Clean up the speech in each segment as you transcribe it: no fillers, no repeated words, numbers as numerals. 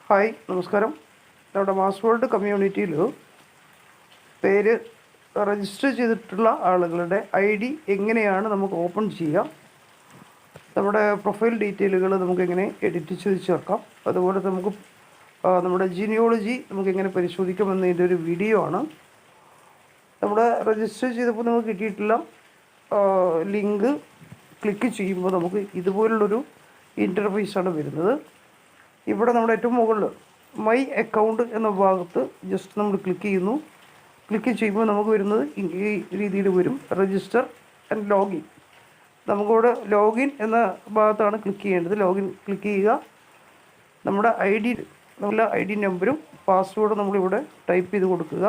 Hi നമസ്കാരം. നമ്മുടെ മാസ്വേർഡ് കമ്മ്യൂണിറ്റിയിൽ പേര് രജിസ്റ്റർ ചെയ്തിട്ടുള്ള ആളുകളുടെ ID എങ്ങനെയാണ് നമുക്ക് ഓപ്പൺ ചെയ്യാം, നമ്മുടെ പ്രൊഫൈൽ ഡീറ്റെയിലുകൾ നമുക്കെങ്ങനെ എഡിറ്റ് ചെയ്ത് ചേർക്കാം, അതുപോലെ നമുക്ക് നമ്മുടെ ജീനിയോളജി നമുക്കെങ്ങനെ പരിശോധിക്കാം എന്നതിൻ്റെ ഒരു വീഡിയോ ആണ്. നമ്മുടെ രജിസ്റ്റർ ചെയ്തപ്പോൾ നമുക്ക് കിട്ടിയിട്ടുള്ള ലിങ്ക് ക്ലിക്ക് ചെയ്യുമ്പോൾ നമുക്ക് ഇതുപോലുള്ളൊരു ഇൻ്റർഫേസാണ് വരുന്നത്. ഇവിടെ നമ്മുടെ ഏറ്റവും മുകളിൽ മൈ അക്കൗണ്ട് എന്ന ഭാഗത്ത് ജസ്റ്റ് നമ്മൾ ക്ലിക്ക് ചെയ്യുന്നു. ക്ലിക്ക് ചെയ്യുമ്പോൾ നമുക്ക് വരുന്നത് ഈ രീതിയിൽ വരും, രജിസ്റ്റർ ആൻഡ് ലോഗിൻ. നമുക്കിവിടെ ലോഗിൻ എന്ന ഭാഗത്താണ് ക്ലിക്ക് ചെയ്യേണ്ടത്. ലോഗിൻ ക്ലിക്ക് ചെയ്യുക. നമ്മുടെ നമ്മുടെ ID നമ്പറും പാസ്വേഡും നമ്മളിവിടെ ടൈപ്പ് ചെയ്ത് കൊടുക്കുക.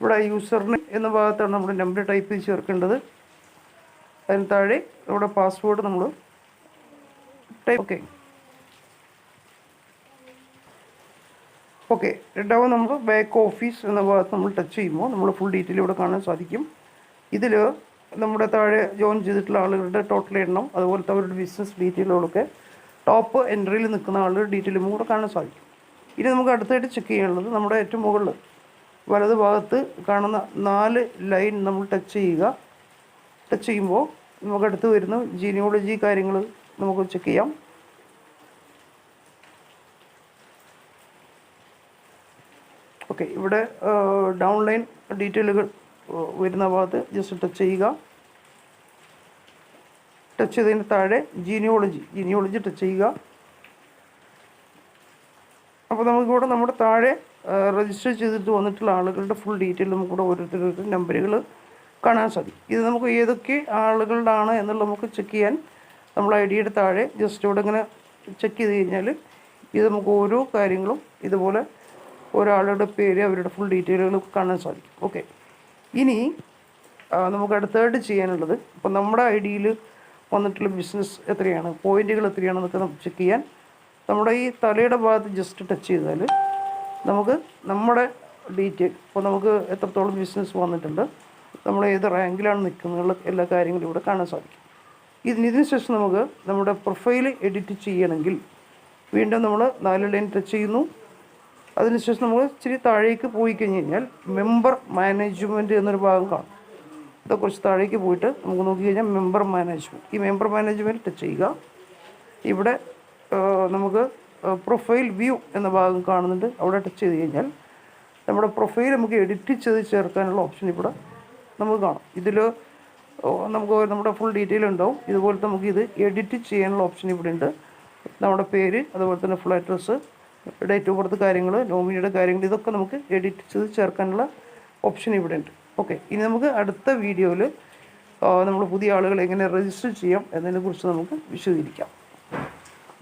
ഇവിടെ യൂസറിന് എന്ന ഭാഗത്താണ് നമ്മുടെ നമ്പർ ടൈപ്പ് ചെയ്ത് ചേർക്കേണ്ടത്. അതിന് താഴെ നമ്മുടെ പാസ്വേഡ് നമ്മൾ ഓക്കെ. രണ്ടാമത് നമ്മൾ ബാക്ക് ഓഫീസ് എന്ന ഭാഗത്ത് നമ്മൾ ടച്ച് ചെയ്യുമ്പോൾ നമ്മൾ ഫുൾ ഡീറ്റെയിൽ ഇവിടെ കാണാൻ സാധിക്കും. ഇതിൽ നമ്മുടെ താഴെ ജോയിൻ ചെയ്തിട്ടുള്ള ആളുകളുടെ ടോട്ടൽ എണ്ണം, അതുപോലത്തെ അവരുടെ ബിസിനസ് ഡീറ്റെയിലുകളൊക്കെ ടോപ്പ് എൻട്രിയിൽ നിൽക്കുന്ന ആളുടെ ഡീറ്റെയിലും കൂടെ കാണാൻ സാധിക്കും. ഇനി നമുക്ക് അടുത്തായിട്ട് ചെക്ക് ചെയ്യാനുള്ളത് നമ്മുടെ ഏറ്റവും മുകളിൽ വലത് ഭാഗത്ത് കാണുന്ന 4 ലൈൻ നമ്മൾ ടച്ച് ചെയ്യുക. ടച്ച് ചെയ്യുമ്പോൾ നമുക്കടുത്ത് വരുന്ന ജീനിയോളജി കാര്യങ്ങൾ നമുക്ക് ചെക്ക് ചെയ്യാം. ഇവിടെ ഡൗൺലൈൻ ഡീറ്റെയിലുകൾ വരുന്ന ഭാഗത്ത് ജസ്റ്റ് ടച്ച് ചെയ്യുക. ടച്ച് ചെയ്തതിന് താഴെ ജീനിയോളജി ടച്ച് ചെയ്യുക. അപ്പോൾ നമുക്കിവിടെ നമ്മുടെ താഴെ രജിസ്റ്റർ ചെയ്തിട്ട് വന്നിട്ടുള്ള ആളുകളുടെ ഫുൾ ഡീറ്റെയിൽ നമുക്കിവിടെ ഓരോരുത്തരുടെ നമ്പറുകൾ കാണാൻ സാധിക്കും. ഇത് നമുക്ക് ഏതൊക്കെ ആളുകളുടെ ആണ് എന്നുള്ളത് നമുക്ക് ചെക്ക് ചെയ്യാൻ നമ്മൾ ID താഴെ ജസ്റ്റ് ഇവിടെ ഇങ്ങനെ ചെക്ക് ചെയ്ത് കഴിഞ്ഞാൽ ഇത് നമുക്ക് ഓരോ കാര്യങ്ങളും ഇതുപോലെ ഒരാളുടെ പേര്, അവരുടെ ഫുൾ ഡീറ്റെയിലുകൾ കാണാൻ സാധിക്കും. ഇനി നമുക്ക് അടുത്തായിട്ട് ചെയ്യാനുള്ളത്, ഇപ്പോൾ നമ്മുടെ ID വന്നിട്ടുള്ള ബിസിനസ് എത്രയാണ്, പോയിൻറ്റുകൾ എത്രയാണെന്നൊക്കെ നമുക്ക് ചെക്ക് ചെയ്യാൻ നമ്മുടെ ഈ തലയുടെ ഭാഗത്ത് ജസ്റ്റ് ടച്ച് ചെയ്താൽ നമുക്ക് നമ്മുടെ ഡീറ്റെയിൽ, ഇപ്പോൾ നമുക്ക് എത്രത്തോളം ബിസിനസ് വന്നിട്ടുണ്ട്, നമ്മൾ ഏത് റാങ്കിലാണ് നിൽക്കുന്നതിനുള്ള എല്ലാ കാര്യങ്ങളും ഇവിടെ കാണാൻ സാധിക്കും. ഇതിന് ശേഷം നമുക്ക് നമ്മുടെ പ്രൊഫൈൽ എഡിറ്റ് ചെയ്യണമെങ്കിൽ വീണ്ടും നമ്മൾ 4 ലൈൻ ടച്ച് ചെയ്യുന്നു. അതിനുശേഷം നമ്മൾ ഇച്ചിരി താഴേക്ക് പോയി കഴിഞ്ഞ് കഴിഞ്ഞാൽ മെമ്പർ മാനേജ്മെൻറ്റ് എന്നൊരു ഭാഗം കാണും. ഇത് കുറച്ച് താഴേക്ക് പോയിട്ട് നമുക്ക് നോക്കി കഴിഞ്ഞാൽ മെമ്പർ മാനേജ്മെൻറ്റ്, ഈ മെമ്പർ മാനേജ്മെൻറ്റ് ടച്ച് ചെയ്യുക. ഇവിടെ നമുക്ക് പ്രൊഫൈൽ വ്യൂ എന്ന ഭാഗം കാണുന്നുണ്ട്. അവിടെ ടച്ച് ചെയ്ത് കഴിഞ്ഞാൽ നമ്മുടെ പ്രൊഫൈൽ നമുക്ക് എഡിറ്റ് ചെയ്ത് ചേർക്കാനുള്ള ഓപ്ഷൻ ഇവിടെ നമുക്ക് കാണാം. ഇതിൽ നമുക്ക് നമ്മുടെ ഫുൾ ഡീറ്റെയിൽ ഉണ്ടാവും. ഇതുപോലത്തെ നമുക്ക് ഇത് എഡിറ്റ് ചെയ്യാനുള്ള ഓപ്ഷൻ ഇവിടെ ഉണ്ട്. നമ്മുടെ പേര്, അതുപോലെ തന്നെ full address, date of birth കാര്യങ്ങൾ, നോമിനിയുടെ കാര്യങ്ങൾ, ഇതൊക്കെ നമുക്ക് എഡിറ്റ് ചെയ്ത് ചേർക്കാനുള്ള ഓപ്ഷൻ ഇവിടെ ഉണ്ട്. ഇനി നമുക്ക് അടുത്ത വീഡിയോയിൽ നമ്മൾ പുതിയ ആളുകളെ എങ്ങനെ രജിസ്റ്റർ ചെയ്യാം എന്നതിനെക്കുറിച്ച് നമുക്ക് വിശദീകരിക്കാം.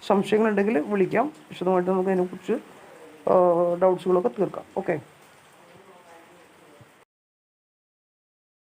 സംശയങ്ങളുണ്ടെങ്കിൽ വിളിക്കാം, വിശദമായിട്ട് നമുക്ക് അതിനെക്കുറിച്ച് ഡൗട്ട്സുകളൊക്കെ തീർക്കാം.